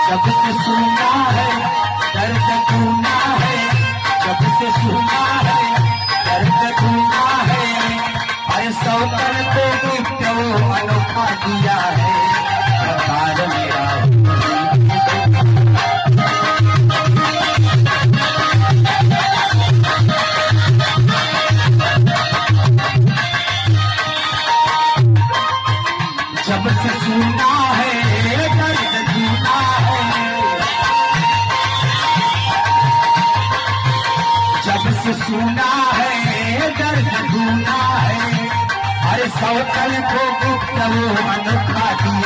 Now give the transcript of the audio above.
जब से सुना है दर्द खूना है, जब से सुना है दर्द खूना है। अरे सौतन को गिफ्ट वो अनोखा दिया है, सरकार मेरा जब से सुना है दर्द खूना है, जब से सुना है दर्द खूना है। अरे सौतन को गुप्त वो अनोखा दिया